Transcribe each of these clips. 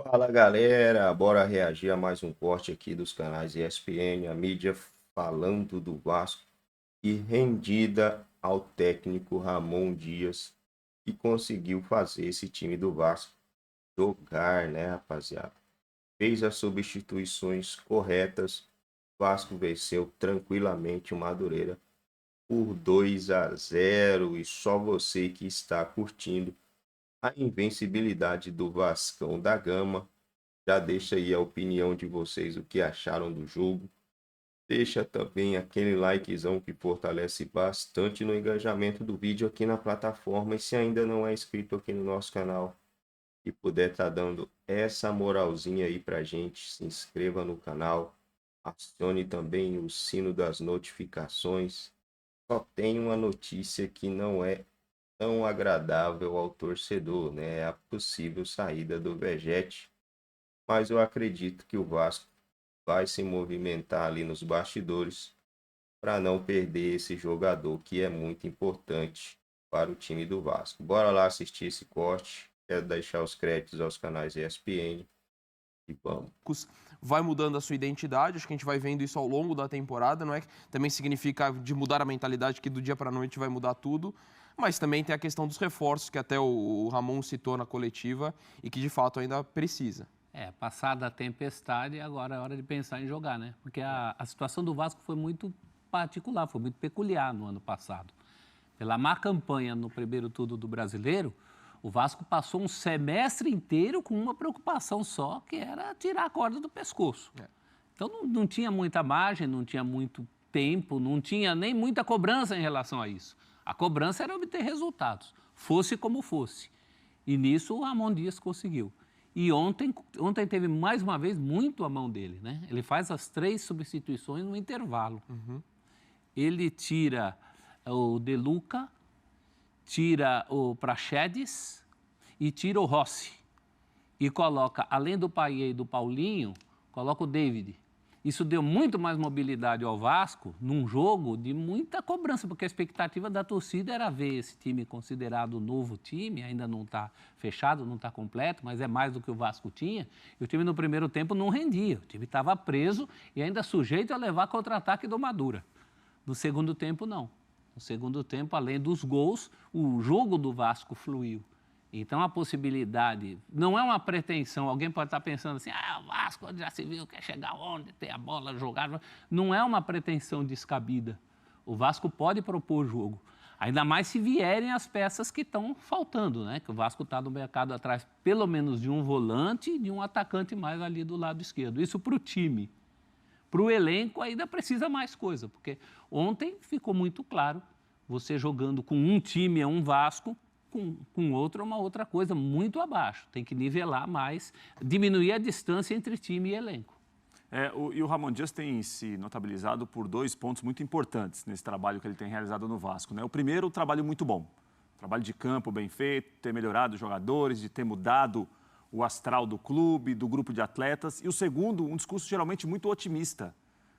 Fala galera, bora reagir a mais um corte aqui dos canais ESPN, a mídia falando do Vasco e rendida ao técnico Ramon Dias, que conseguiu fazer esse time do Vasco jogar, né, rapaziada? Fez as substituições corretas, o Vasco venceu tranquilamente o Madureira por 2-0 e só você que está curtindo a invencibilidade do Vascão da Gama. Já deixa aí a opinião de vocês, o que acharam do jogo. Deixa também aquele likezão que fortalece bastante no engajamento do vídeo aqui na plataforma. E se ainda não é inscrito aqui no nosso canal e puder estar dando essa moralzinha aí pra gente, se inscreva no canal. Acione também o sino das notificações. Só tem uma notícia que não é tão agradável ao torcedor, né? É a possível saída do Vegete, mas eu acredito que o Vasco vai se movimentar ali nos bastidores para não perder esse jogador que é muito importante para o time do Vasco. Bora lá assistir esse corte. Quero deixar os créditos aos canais ESPN e vamos. Vai mudando a sua identidade, acho que a gente vai vendo isso ao longo da temporada, não é que também significa de mudar a mentalidade que do dia para a noite vai mudar tudo, mas também tem a questão dos reforços que até o Ramon citou na coletiva e que de fato ainda precisa. Passada a tempestade, agora é hora de pensar em jogar, né? Porque a situação do Vasco foi muito particular, foi muito peculiar no ano passado. Pela má campanha no primeiro turno do Brasileiro, o Vasco passou um semestre inteiro com uma preocupação só, que era tirar a corda do pescoço. Então não tinha muita margem, não tinha muito tempo, não tinha nem muita cobrança em relação a isso. A cobrança era obter resultados, fosse como fosse. E nisso o Ramon Dias conseguiu. E ontem teve mais uma vez muito a mão dele, né? Ele faz as 3 substituições no intervalo. Ele tira o De Luca, tira o Praxedes e tira o Rossi. E coloca, além do Payet e do Paulinho, coloca o David. Isso deu muito mais mobilidade ao Vasco num jogo de muita cobrança, porque a expectativa da torcida era ver esse time considerado novo time, ainda não está fechado, não está completo, mas é mais do que o Vasco tinha. E o time no primeiro tempo não rendia, o time estava preso e ainda sujeito a levar contra-ataque do Madura. No segundo tempo, não. No segundo tempo, além dos gols, o jogo do Vasco fluiu. Então, a possibilidade, não é uma pretensão, alguém pode estar pensando assim, o Vasco já se viu, quer chegar onde, ter a bola, jogar. Não é uma pretensão descabida. O Vasco pode propor jogo, ainda mais se vierem as peças que estão faltando, né? Que o Vasco está no mercado atrás, pelo menos de um volante e de um atacante mais ali do lado esquerdo. Isso para o time. Para o elenco ainda precisa mais coisa, porque ontem ficou muito claro, você jogando com um time é um Vasco, com outro é uma outra coisa, muito abaixo. Tem que nivelar mais, diminuir a distância entre time e elenco. E o Ramon Dias tem se notabilizado por 2 pontos muito importantes nesse trabalho que ele tem realizado no Vasco, né? O primeiro, o trabalho muito bom. Trabalho de campo bem feito, ter melhorado os jogadores, de ter mudado o astral do clube, do grupo de atletas. E o segundo, um discurso geralmente muito otimista,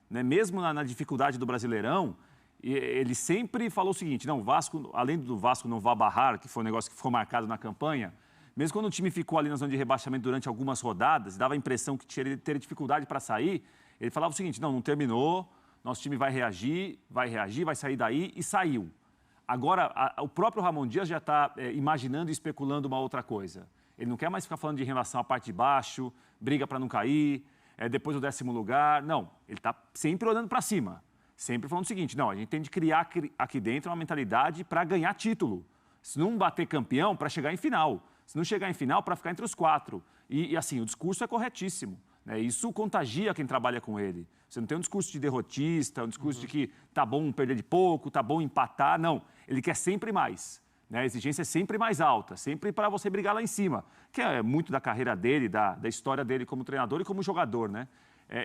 né? Mesmo na dificuldade do Brasileirão, ele sempre falou o seguinte, não, o Vasco, além do Vasco não vá barrar, que foi um negócio que ficou marcado na campanha, mesmo quando o time ficou ali na zona de rebaixamento durante algumas rodadas, dava a impressão que teria dificuldade para sair, ele falava o seguinte, não terminou, nosso time vai reagir, vai sair daí, e saiu. Agora, o próprio Ramon Dias já está imaginando e especulando uma outra coisa. Ele não quer mais ficar falando de relação à parte de baixo, briga para não cair, depois do 10º lugar. Não, ele está sempre olhando para cima. Sempre falando o seguinte, não, a gente tem de criar aqui dentro uma mentalidade para ganhar título. Se não bater campeão, para chegar em final. Se não chegar em final, para ficar entre os 4. E assim, o discurso é corretíssimo, né? Isso contagia quem trabalha com ele. Você não tem um discurso de derrotista, um discurso de que tá bom perder de pouco, tá bom empatar. Não, ele quer sempre mais, né? A exigência é sempre mais alta, sempre para você brigar lá em cima. Que é muito da carreira dele, da história dele como treinador e como jogador, né?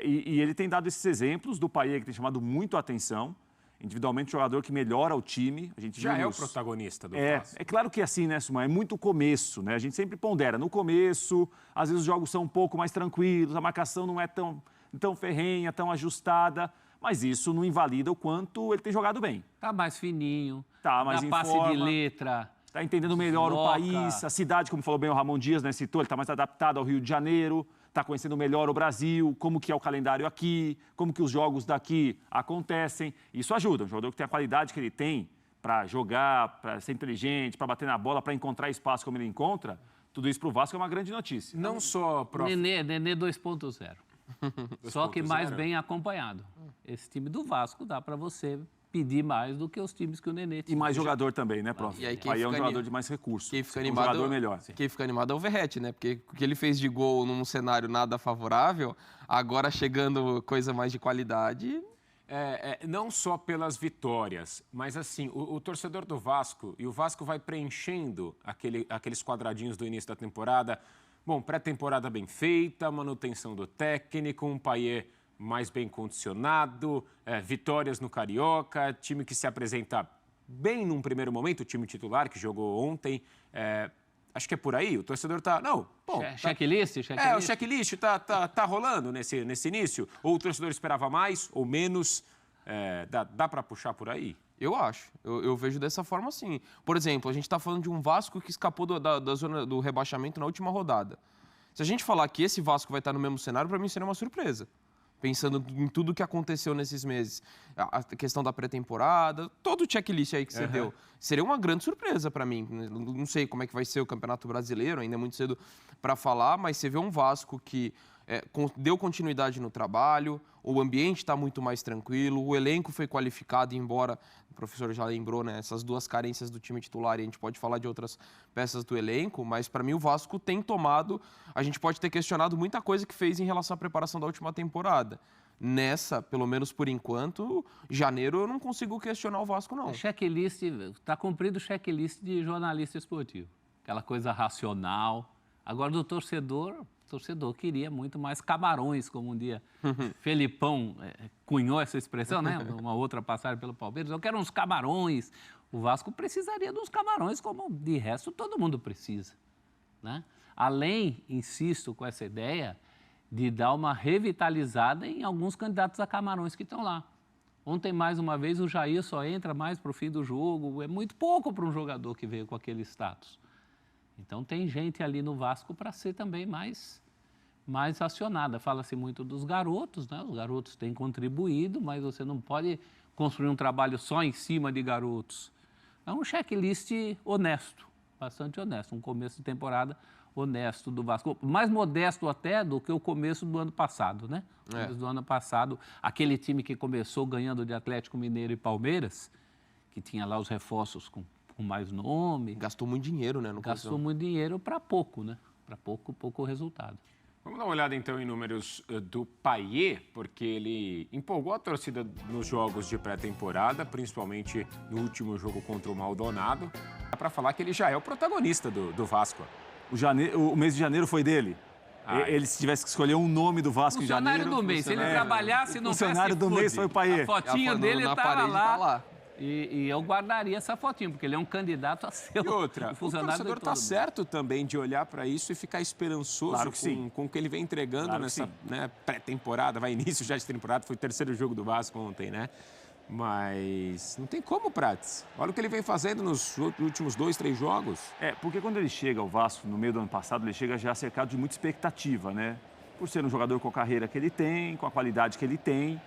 E ele tem dado esses exemplos do Payet, que tem chamado muito a atenção. Individualmente, jogador que melhora o time. A gente já é o protagonista do Vasco. É claro que é assim, né, Suman? É muito começo, né? A gente sempre pondera. No começo, às vezes os jogos são um pouco mais tranquilos, a marcação não é tão ferrenha, tão ajustada. Mas isso não invalida o quanto ele tem jogado bem. Tá mais fininho, Tá mais dá em passe forma. de letra, está entendendo melhor o Desloca. país, a cidade, como falou bem o Ramon Dias, né, citou, ele está mais adaptado ao Rio de Janeiro, está conhecendo melhor o Brasil, como que é o calendário aqui, como que os jogos daqui acontecem. Isso ajuda, um jogador que tem a qualidade que ele tem para jogar, para ser inteligente, para bater na bola, para encontrar espaço como ele encontra, tudo isso para o Vasco é uma grande notícia. Não só, prof. Nenê 2.0. Só que mais bem acompanhado. Esse time do Vasco dá para você pedir mais do que os times que o Nenê tinha. E mais jogador também, né, prof? E aí Aí é um jogador de mais recursos. Quem fica Um animado, jogador melhor. Quem fica animado é o Verratti, né? Porque o que ele fez de gol num cenário nada favorável, agora chegando coisa mais de qualidade. Não só pelas vitórias, mas assim, o torcedor do Vasco, e o Vasco vai preenchendo aqueles quadradinhos do início da temporada. Bom, pré-temporada bem feita, manutenção do técnico, um Payet mais bem condicionado, vitórias no Carioca, time que se apresenta bem num primeiro momento, o time titular que jogou ontem. Acho que é por aí, o torcedor tá... Não, bom... Checklist? O checklist tá rolando nesse início. Ou o torcedor esperava mais ou menos. Dá para puxar por aí? Eu acho. Eu vejo dessa forma, sim. Por exemplo, a gente está falando de um Vasco que escapou da zona do rebaixamento na última rodada. Se a gente falar que esse Vasco vai estar no mesmo cenário, para mim seria uma surpresa. Pensando em tudo que aconteceu nesses meses. A questão da pré-temporada, todo o checklist aí que você deu. Seria uma grande surpresa para mim. Não sei como é que vai ser o Campeonato Brasileiro, ainda é muito cedo para falar, mas você vê um Vasco que deu continuidade no trabalho, o ambiente está muito mais tranquilo, o elenco foi qualificado, embora o professor já lembrou, né, essas duas carências do time titular, e a gente pode falar de outras peças do elenco, mas para mim o Vasco tem tomado, a gente pode ter questionado muita coisa que fez em relação à preparação da última temporada. Nessa, pelo menos por enquanto, janeiro eu não consigo questionar o Vasco, não. Checklist, está cumprido o checklist de jornalista esportivo. Aquela coisa racional. Agora, do torcedor, o torcedor queria muito mais camarões, como um dia Felipão cunhou essa expressão, né? Uma outra passagem pelo Palmeiras. Eu quero uns camarões. O Vasco precisaria de uns camarões, como de resto todo mundo precisa, né? Além, insisto com essa ideia, de dar uma revitalizada em alguns candidatos a camarões que estão lá. Ontem, mais uma vez, o Jair só entra mais para o fim do jogo. É muito pouco para um jogador que veio com aquele status. Então, tem gente ali no Vasco para ser também mais acionada. Fala-se muito dos garotos, né? Os garotos têm contribuído, mas você não pode construir um trabalho só em cima de garotos. É um checklist honesto, bastante honesto. Um começo de temporada honesto do Vasco. Mais modesto até do que o começo do ano passado, né? O começo do ano passado, aquele time que começou ganhando de Atlético Mineiro e Palmeiras, que tinha lá os reforços com mais nome. Gastou muito dinheiro, né? Gastou muito dinheiro para pouco, né? Para pouco resultado. Vamos dar uma olhada, então, em números do Payet, porque ele empolgou a torcida nos jogos de pré-temporada, principalmente no último jogo contra o Maldonado. Dá para falar que ele já é o protagonista do Vasco. O mês de janeiro foi dele. Ele, se tivesse que escolher um nome do Vasco em janeiro... Funcionário do mês. Se ele trabalhasse no funcionário do mês foi o Payet. A fotinha dele na estava parede lá. tá lá. E eu guardaria essa fotinha, porque ele é um candidato a ser E outra, o funcionário o torcedor está certo também de olhar para isso e ficar esperançoso com o que ele vem entregando nessa pré-temporada, vai início já de temporada, foi o terceiro jogo do Vasco ontem, né? Mas não tem como, Prats. Olha o que ele vem fazendo nos últimos 2, 3 jogos. Porque quando ele chega ao Vasco, no meio do ano passado, ele chega já cercado de muita expectativa, né? Por ser um jogador com a carreira que ele tem, com a qualidade que ele tem.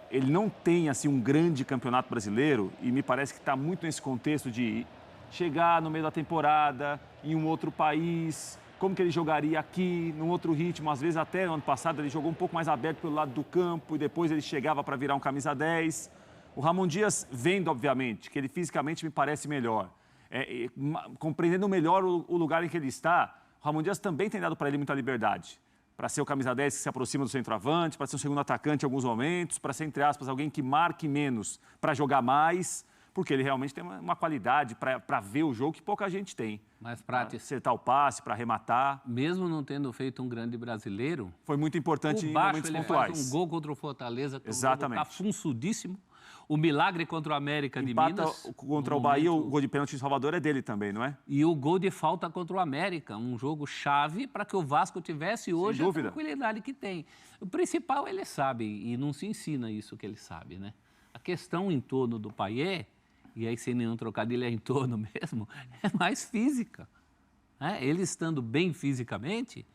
Ele não tem, assim, um grande campeonato brasileiro e me parece que está muito nesse contexto de chegar no meio da temporada, em um outro país, como que ele jogaria aqui, num outro ritmo. Às vezes, até no ano passado, ele jogou um pouco mais aberto pelo lado do campo e depois ele chegava para virar um camisa 10. O Ramon Dias, vendo, obviamente, que ele fisicamente me parece melhor, compreendendo melhor o lugar em que ele está, o Ramon Dias também tem dado para ele muita liberdade. Para ser o camisa 10 que se aproxima do centroavante, para ser um segundo atacante em alguns momentos, para ser, entre aspas, alguém que marque menos para jogar mais, porque ele realmente tem uma qualidade para ver o jogo que pouca gente tem. Mas para acertar o passe, para arrematar. Mesmo não tendo feito um grande brasileiro... Foi muito importante em momentos pontuais. Faz um gol contra o Fortaleza, que exatamente. Está funçudíssimo. O milagre contra o América de Minas. Contra o Bahia, o gol de pênalti em Salvador é dele também, não é? E o gol de falta contra o América, um jogo chave para que o Vasco tivesse hoje a tranquilidade que tem. O principal ele sabe, e não se ensina isso que ele sabe, né? A questão em torno do Payet e aí sem nenhum trocadilho é em torno mesmo, é mais física. Né? Ele estando bem fisicamente,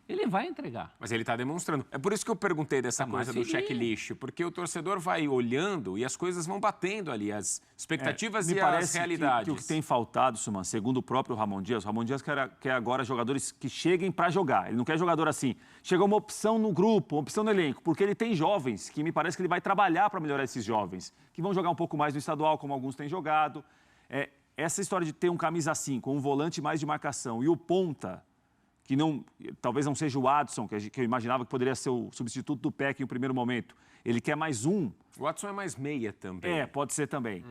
ele vai entregar. Mas ele está demonstrando. É por isso que eu perguntei dessa coisa do checklist, porque o torcedor vai olhando e as coisas vão batendo ali, as expectativas e as realidades. Que o que tem faltado, Suman, segundo o próprio Ramon Dias, o Ramon Dias quer agora jogadores que cheguem para jogar. Ele não quer jogador assim. Chegou uma opção no grupo, uma opção no elenco, porque ele tem jovens, que me parece que ele vai trabalhar para melhorar esses jovens, que vão jogar um pouco mais no estadual, como alguns têm jogado. Essa história de ter um camisa 5, um volante mais de marcação e o ponta, que não, talvez não seja o Adson, que eu imaginava que poderia ser o substituto do Peck em um primeiro momento. Ele quer mais um. O Adson é mais meia também. Pode ser também.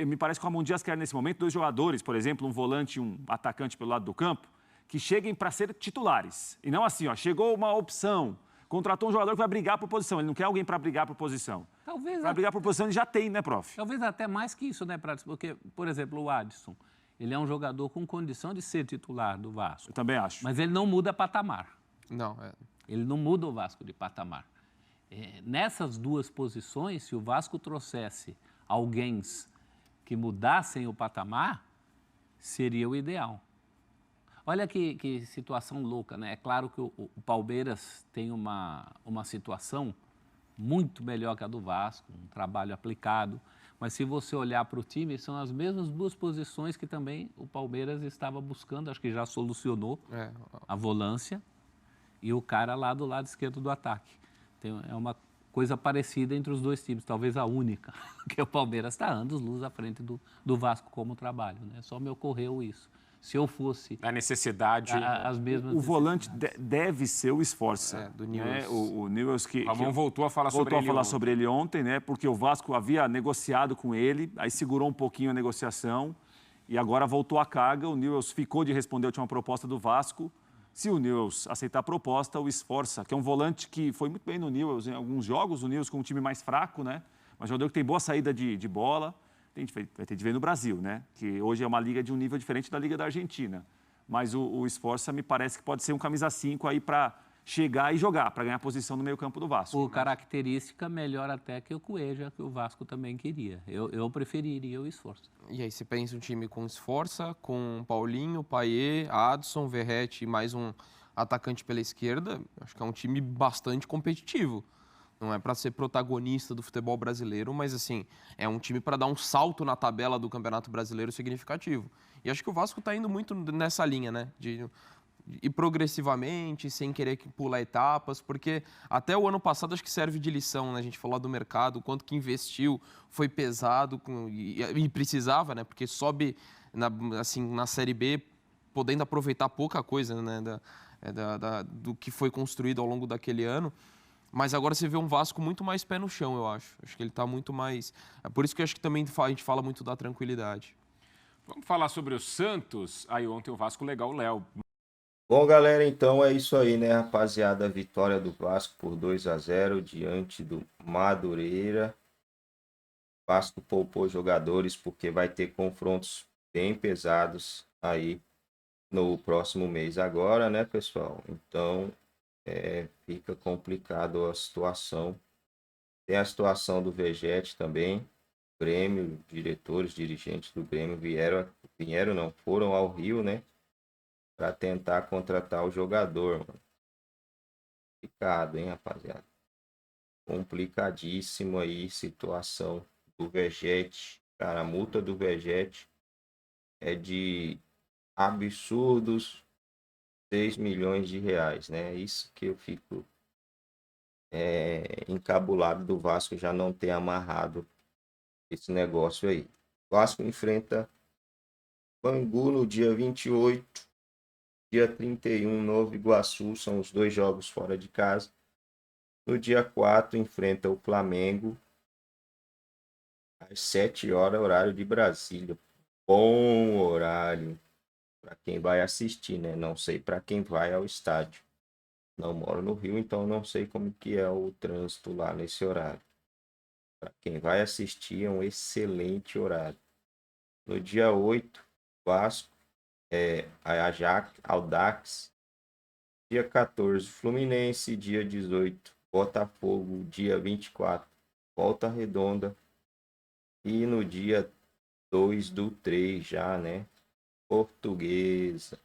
Me parece que o Ramon Dias quer, nesse momento, 2 jogadores, por exemplo, um volante e um atacante pelo lado do campo, que cheguem para ser titulares. E não assim, chegou uma opção, contratou um jogador que vai brigar por posição. Ele não quer alguém para brigar por posição. Para brigar por posição ele já tem, né, prof? Talvez até mais que isso, né, Prates? Porque, por exemplo, o Adson, ele é um jogador com condição de ser titular do Vasco. Eu também acho. Mas ele não muda patamar. Não, Ele não muda o Vasco de patamar. Nessas duas posições, se o Vasco trouxesse alguém que mudassem o patamar, seria o ideal. Olha que situação louca, né? É claro que o Palmeiras tem uma situação muito melhor que a do Vasco, um trabalho aplicado. Mas se você olhar para o time, são as mesmas 2 posições que também o Palmeiras estava buscando, acho que já solucionou a volância e o cara lá do lado esquerdo do ataque. É uma coisa parecida entre os 2 times, talvez a única, que o Palmeiras está anos-luz à frente do Vasco como trabalho. Né? Só me ocorreu isso. Se eu fosse... A necessidade... As mesmas o volante deve ser o Esforça. Do Newell's. Né? O Newell's que... Ramon voltou a falar sobre ele ontem, né? Porque o Vasco havia negociado com ele, aí segurou um pouquinho a negociação e agora voltou à carga. O Newell's ficou de responder a última proposta do Vasco. Se o Newell's aceitar a proposta, o Esforça, que é um volante que foi muito bem no Newell's em alguns jogos, o Newell's com um time mais fraco, né? Mas jogador que tem boa saída de bola. Vai ter de ver no Brasil, né? Que hoje é uma liga de um nível diferente da Liga da Argentina. Mas o Esforça me parece que pode ser um camisa 5 aí para chegar e jogar, para ganhar posição no meio-campo do Vasco. Por característica, melhor até que o Cueja, que o Vasco também queria. Eu preferiria o Esforça. E aí você pensa um time com Esforça, com Paulinho, Payet, Adson, Verratti e mais um atacante pela esquerda, acho que é um time bastante competitivo. Não é para ser protagonista do futebol brasileiro, mas assim, é um time para dar um salto na tabela do Campeonato Brasileiro significativo. E acho que o Vasco está indo muito nessa linha, né? De ir progressivamente, sem querer pular etapas, porque até o ano passado acho que serve de lição, né? A gente falou do mercado, quanto que investiu, foi pesado e precisava, né? Porque sobe na Série B, podendo aproveitar pouca coisa, né? Do que foi construído ao longo daquele ano. Mas agora você vê um Vasco muito mais pé no chão, eu acho. Acho que ele está muito mais... É por isso que eu acho que também a gente fala muito da tranquilidade. Vamos falar sobre o Santos. Aí ontem o Vasco legal, o Léo. Bom, galera, então é isso aí, né, rapaziada? A vitória do Vasco por 2-0 diante do Madureira. O Vasco poupou jogadores porque vai ter confrontos bem pesados aí no próximo mês agora, né, pessoal? Então... fica complicado a situação. Tem a situação do Vegetti também. Grêmio, diretores, dirigentes do Grêmio foram ao Rio, né? Para tentar contratar o jogador. Mano. Complicado, hein, rapaziada? Complicadíssimo aí situação do Vegetti. Cara, a multa do Vegetti é de absurdos 6 milhões de reais, né? Isso que eu fico encabulado do Vasco já não ter amarrado esse negócio aí. O Vasco enfrenta Bangu no dia 28, dia 31, Nova Iguaçu, são os 2 jogos fora de casa. No dia 4, enfrenta o Flamengo às 7 horas, horário de Brasília. Bom horário. Para quem vai assistir, né? Não sei para quem vai ao estádio. Não moro no Rio, então não sei como que é o trânsito lá nesse horário. Para quem vai assistir, é um excelente horário. No dia 8, Vasco, Ajax, Audax. Dia 14, Fluminense. Dia 18, Botafogo. Dia 24, Volta Redonda. E no dia 2/3 já, né? Portuguesa.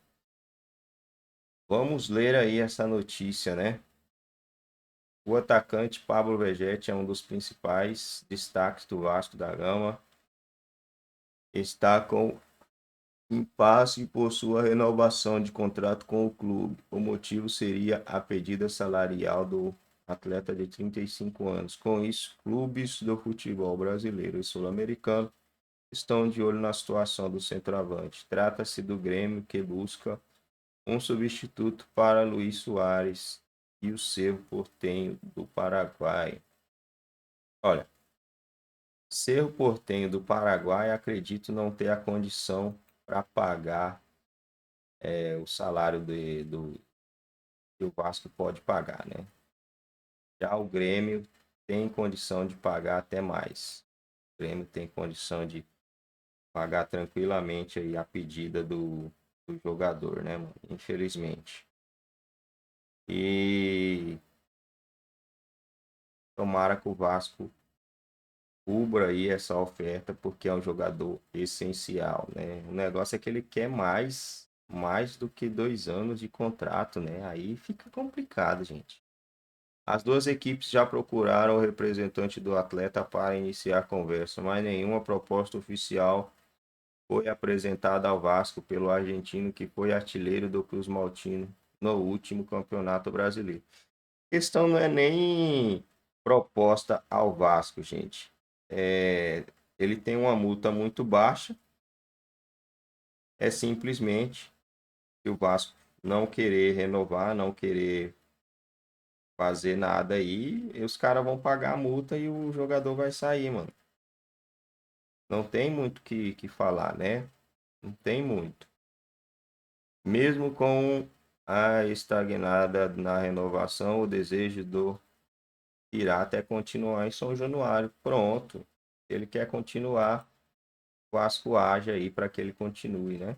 Vamos ler aí essa notícia, né? O atacante Pablo Vegetti é um dos principais destaques do Vasco da Gama. Está com impasse por sua renovação de contrato com o clube. O motivo seria a pedida salarial do atleta de 35 anos. Com isso, clubes do futebol brasileiro e sul-americano estão de olho na situação do centroavante. Trata-se do Grêmio, que busca um substituto para Luís Soares e o Cerro Porteño do Paraguai. Olha, Cerro Porteño do Paraguai, acredito não ter a condição para pagar o salário que o Vasco pode pagar, né? Já o Grêmio tem condição de pagar até mais. O Grêmio tem condição de pagar tranquilamente aí a pedida do jogador, né, mano? Infelizmente. E tomara que o Vasco cubra aí essa oferta, porque é um jogador essencial, né? O negócio é que ele quer mais do que 2 anos de contrato, né? Aí fica complicado, gente. As duas equipes já procuraram o representante do atleta para iniciar a conversa, mas nenhuma proposta oficial foi apresentada ao Vasco pelo argentino, que foi artilheiro do Cruz Maltino no último Campeonato Brasileiro. A questão não é nem proposta ao Vasco, gente. Ele tem uma multa muito baixa. É simplesmente que o Vasco não querer renovar, não querer fazer nada aí, e os caras vão pagar a multa e o jogador vai sair, mano. Não tem muito que falar, né? Não tem muito. Mesmo com a estagnada na renovação, o desejo do Pirata é continuar em São Januário. Pronto. Ele quer continuar, o Vasco age aí para que ele continue, né?